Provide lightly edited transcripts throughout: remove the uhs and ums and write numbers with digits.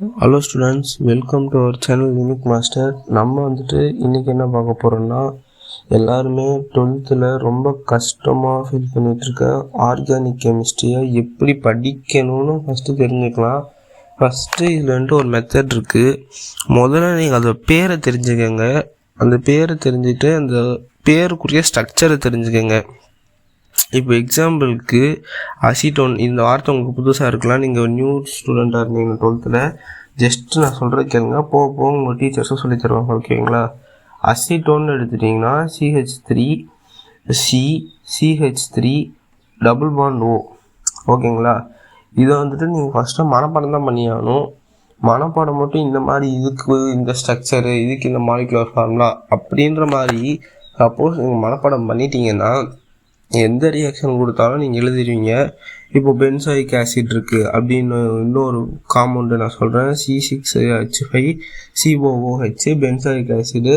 Hello students, welcome to our channel unique master. நம்ம வந்துட்டு இன்றைக்கி என்ன பார்க்க போகிறோம்னா, எல்லாருமே 12th ரொம்ப கஷ்டமாக ஃபீல் பண்ணிகிட்ருக்க ஆர்கானிக் கெமிஸ்ட்ரியை எப்படி படிக்கணும்னு ஃபஸ்ட்டு தெரிஞ்சுக்கலாம். ஃபஸ்ட்டு இதில் வந்துட்டு ஒரு மெத்தட் இருக்குது. முதல்ல நீங்கள் அந்த பேரை தெரிஞ்சுக்கங்க. அந்த பேரை தெரிஞ்சுட்டு அந்த பேருக்குரிய ஸ்ட்ரக்சரை தெரிஞ்சுக்கங்க. இப்போ எக்ஸாம்பிளுக்கு அசிட்டோன் இந்த வார்த்தை உங்களுக்கு புதுசாக இருக்கலாம். நீங்கள் நியூ ஸ்டூடெண்ட்டாக இருந்தீங்க 12th, ஜஸ்ட்டு நான் சொல்கிற கேளுங்க. போக உங்கள் டீச்சர்ஸும் சொல்லி தருவாங்க, ஓகேங்களா? அசிட்டோன்னு எடுத்துட்டிங்கன்னா CH3 CH3 double bond O, ஓகேங்களா? இதை வந்துட்டு நீங்கள் ஃபஸ்ட்டு மனப்பாடம் தான் பண்ணியாகணும். மனப்பாடம் மட்டும் இந்த மாதிரி இதுக்கு இந்த ஸ்ட்ரக்சரு, இதுக்கு இந்த மாலிகுலர் ஃபார்முலா அப்படின்ற மாதிரி சப்போஸ் நீங்கள் மனப்பாடம் பண்ணிட்டீங்கன்னா எந்த ரியாக்ஷன் கொடுத்தாலும் நீங்கள் எழுதிடுவீங்க. இப்போ பென்சாயிக் ஆசிட் இருக்குது அப்படின்னு இன்னொரு காம்பவுண்டு நான் சொல்கிறேன், C6H5COOH பென்சாயிக் ஆசிடு,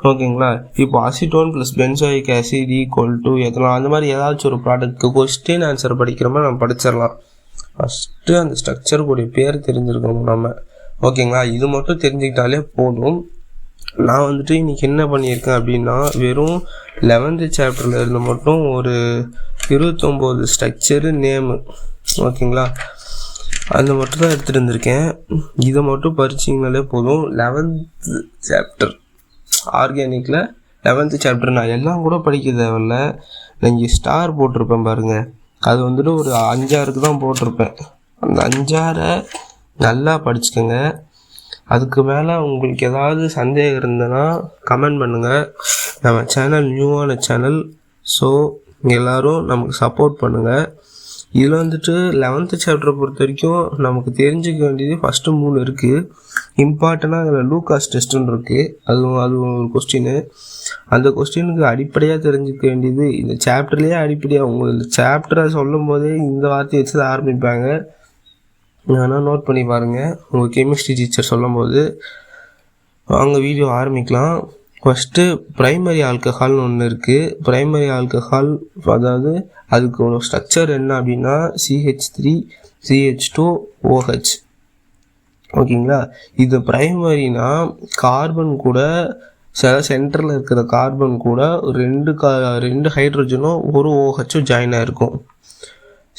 ஓகேங்களா? இப்போ acetone plus benzoic acid equal to எத்தனை, அந்த மாதிரி ஏதாச்சும் ஒரு ப்ராடக்ட்டுக்கு கொஸ்டின் ஆன்சர் படிக்கிற மாதிரி நம்ம படிச்சிடலாம். ஃபஸ்ட்டு அந்த ஸ்ட்ரக்சருக்குடைய பேர் தெரிஞ்சிருக்கணும் நம்ம, ஓகேங்களா? இது மட்டும் தெரிஞ்சுக்கிட்டாலே போதும். நான் வந்துட்டு இன்றைக்கி என்ன பண்ணியிருக்கேன் அப்படின்னா, வெறும் 11th சாப்டரில் இருந்து மட்டும் ஒரு 29 ஸ்ட்ரக்சரு நேமு, ஓகேங்களா? அந்த மட்டும் தான் எடுத்துகிட்டு வந்திருக்கேன். இதை மட்டும் படிச்சிங்கனாலே போதும். 11th சாப்டர் ஆர்கானிக்கில் 11th சாப்டர் நான் எல்லாம் கூட படிக்க தேவையில்ல. நான் இங்கே ஸ்டார் போட்டிருப்பேன் பாருங்கள், அது வந்துட்டு ஒரு 5-6க்கு தான் போட்டிருப்பேன். அந்த 5-6 நல்லா படிச்சுக்கோங்க. அதுக்கு மேலே உங்களுக்கு ஏதாவது சந்தேகம் இருந்ததுன்னா கமெண்ட் பண்ணுங்கள். நம்ம சேனல் நியூவான சேனல், ஸோ எல்லோரும் நமக்கு சப்போர்ட் பண்ணுங்கள். இதில் வந்துட்டு 11th சாப்டரை பொறுத்த வரைக்கும் நமக்கு தெரிஞ்சுக்க வேண்டியது ஃபஸ்ட்டு 3 இருக்குது. இம்பார்ட்டண்ட்டாக அதில் லூகாஸ் டெஸ்ட்டுன்னு இருக்குது, அது ஒரு கொஸ்டின். அந்த கொஸ்டினுக்கு அடிப்படையாக தெரிஞ்சுக்க வேண்டியது இந்த சாப்டர்லேயே அடிப்படையாக உங்களுக்கு சாப்டரை சொல்லும் போதே இந்த வார்த்தையை வச்சு தான் ஆரம்பிப்பாங்க. ஆனால் நோட் பண்ணி பாருங்கள் உங்கள் கெமிஸ்ட்ரி டீச்சர் சொல்லும் போது. வாங்க வீடியோ ஆரம்பிக்கலாம். ஃபஸ்ட்டு ப்ரைமரி ஆல்கஹால்னு ஒன்று இருக்குது. ப்ரைமரி ஆல்கஹால் அதாவது அதுக்கு ஒரு ஸ்ட்ரக்சர் என்ன அப்படின்னா CH3 CH2OH, ஓகேங்களா? இது ப்ரைமரினா கார்பன் கூட சென்டரில் இருக்கிற கார்பன் கூட ரெண்டு ஹைட்ரஜனும் ஒரு OHும் ஜாயின் ஆகிருக்கும்.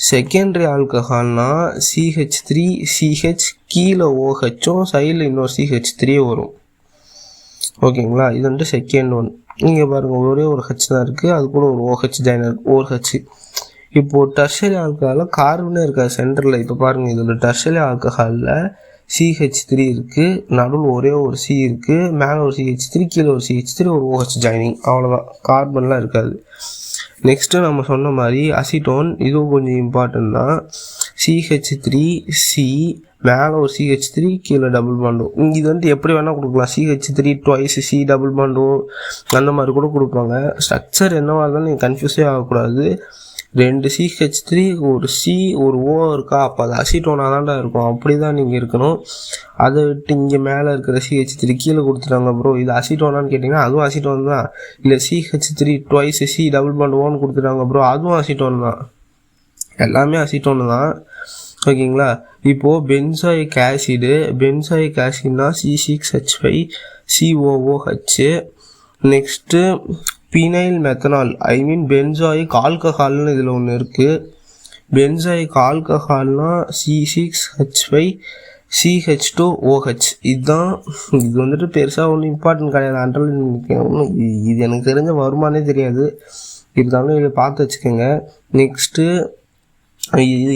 செகண்டரி ஆல்கஹால்னா CH3 CH கீழே OHும் சைடில் இன்னொரு CH3 வரும், ஓகேங்களா? இது வந்துட்டு செகண்ட் ஒன். இங்கே பாருங்கள், ஒரே ஒரு H தான் இருக்குது, அது கூட ஒரு OH ஜாயின் இருக்குது, ஒரு H. இப்போது டெர்ஷரி ஆல்கஹாலில் கார்பனே இருக்காது சென்டரில். இப்போ பாருங்கள், இதில் டெர்ஷரி ஆல்கஹாலில் CH3 இருக்குது, நடுவில் ஒரே ஒரு C இருக்குது, மேலே ஒரு CH3 கீழே ஒரு CH3 ஒரு OH ஜாயினிங், அவ்வளோதான். கார்பன்லாம் இருக்காது. நெக்ஸ்ட்டு நம்ம சொன்ன மாதிரி அசிட்டோன், இதுவும் கொஞ்சம் இம்பார்ட்டன்ட் தான். CH3C மேலே ஒரு CH3 கீழே டபுள் பாண்டோ. இது வந்து எப்படி வேணால் கொடுக்கலாம், CH3 twice C டபுள் பாண்டோ அந்த மாதிரி கூட கொடுப்பாங்க. ஸ்ட்ரக்சர் என்னவாக இருந்தாலும் நீங்கள் கன்ஃபியூஸே ஆகக்கூடாது. 2 CH3 ஒரு C ஒரு O இருக்கா, அப்போ அது அசிட்டோனாக தான்டா இருக்கும், அப்படி தான் நீங்கள் இருக்கணும். அதை விட்டு இங்கே மேலே இருக்கிற CH3 கீழே கொடுத்துட்டாங்க ப்ரோ இது அசிட்டோனான்னு கேட்டிங்கன்னா அதுவும் அசிட்டோன் தான். இல்லை CH3 twice C double bond Oன்னு கொடுத்துட்டாங்க ப்ரோ, அதுவும் அசிட்டோன் தான். எல்லாமே அசிட்டோன் தான், ஓகேங்களா? இப்போது பென்சாயிக் ஆசிட்னா C6H5COOH. Next phenyl methanol, benzoic ஆல்கஹால்னு இதில் ஒன்று இருக்குது. பென்சாயிக் ஆல்கஹால்னா C6H5CH2OH. இதுதான். இது வந்துட்டு பெருசாக ஒன்றும் இம்பார்ட்டன்ட் கிடையாது. அண்டர்லைன் இது எனக்கு தெரிஞ்ச வருமானே தெரியாது, இருந்தாலும் இதை பார்த்து வச்சுக்கோங்க. நெக்ஸ்ட்டு இது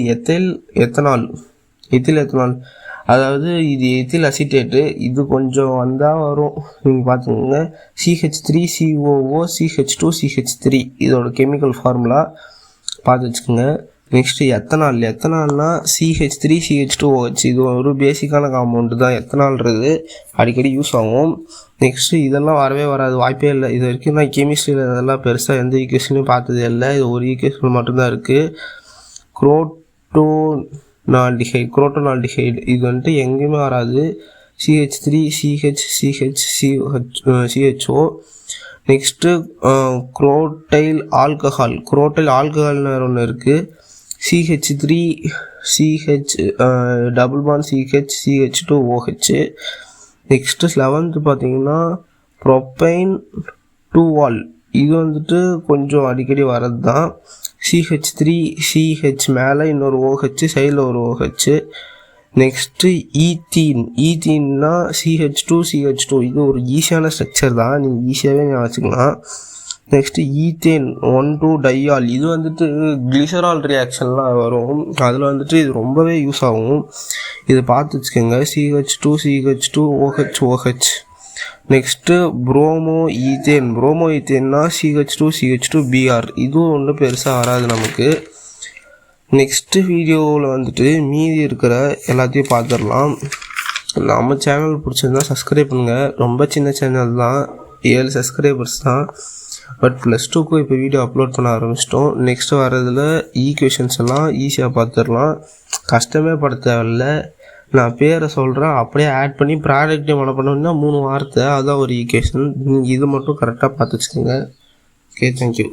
எத்தனால், அதாவது இது எத்தில் அசிட்டேட்டு. இது கொஞ்சம் வந்தால் வரும், நீங்கள் பார்த்துக்கோங்க. CH3COO CH2CH3 இதோட கெமிக்கல் ஃபார்முலா பார்த்து வச்சுக்கோங்க. நெக்ஸ்ட்டு எத்தனால்னா CH3CH2OH. இது ஒரு பேசிக்கான காம்பவுண்டு தான். எத்தனால்ன்றது அடிக்கடி யூஸ் ஆகும். நெக்ஸ்ட்டு இதெல்லாம் வரவே வராது, வாய்ப்பே இல்லை. இது வரைக்கும் நான் கெமிஸ்ட்ரியில் இதெல்லாம் பெருசாக எந்த ஈக்குவேஷனையும் பார்த்ததே இல்லை. இது ஒரு ஈக்குவேஷன் மட்டும்தான் இருக்குது. குரோட்டோனால்டிஹைடு இது வந்துட்டு எங்கேயுமே வராது. CH3 CH CHO. நெக்ஸ்ட்டு குரோட்டைல் ஆல்கஹால்னு ஒன்று இருக்குது. CH3 CH double bond CH CH2OH. Next 11th பார்த்தீங்கன்னா ப்ரொப்பைன் 2 இது வந்துட்டு கொஞ்சம் அடிக்கடி வர்றது தான். CH3 CH மேலே இன்னொரு OH சைடில் ஒரு OH. நெக்ஸ்ட்டு ஈத்தீன்னா CH2 இது ஒரு ஈஸியான ஸ்ட்ரக்சர் தான், நீங்கள் ஈஸியாகவே ஞாபகம் வச்சுக்கலாம். நெக்ஸ்ட்டு ஈத்தேன் 1,2 டையால் இது வந்துட்டு கிளிசரால் ரியாக்ஷன்லாம் வரும், அதில் வந்துட்டு இது ரொம்பவே யூஸ் ஆகும், இது பார்த்து வச்சுக்கோங்க. CH2 OH. நெக்ஸ்ட்டு ப்ரோமோ ஈத்தேன்னா CH2 Br இதுவும் ஒன்றும் பெருசாக வராது நமக்கு. நெக்ஸ்ட்டு வீடியோவில் வந்துட்டு மீதி இருக்கிற எல்லாத்தையும் பார்த்துடலாம். நம்ம சேனல் பிடிச்சிருந்தா சப்ஸ்கிரைப் பண்ணுங்கள். ரொம்ப சின்ன சேனல் தான், 7 சப்ஸ்கிரைபர்ஸ் தான். பட் +2க்கும் இப்போ வீடியோ அப்லோட் பண்ண ஆரம்பிச்சிட்டோம். நெக்ஸ்ட்டு வரதில் ஈக்குவேஷன்ஸ் எல்லாம் ஈஸியாக பார்த்துடலாம், கஷ்டமே பட தேவையில்ல. நான் பேரை சொல்கிறேன், அப்படியே ஆட் பண்ணி ப்ராடக்ட்டே பண்ண பண்ணணும்னா 3 வார்த்தை, அதுதான் ஒரு ஈக்குவேஷன். இது மட்டும் கரெக்டாக பார்த்து வச்சுக்கோங்க. Okay, thank you.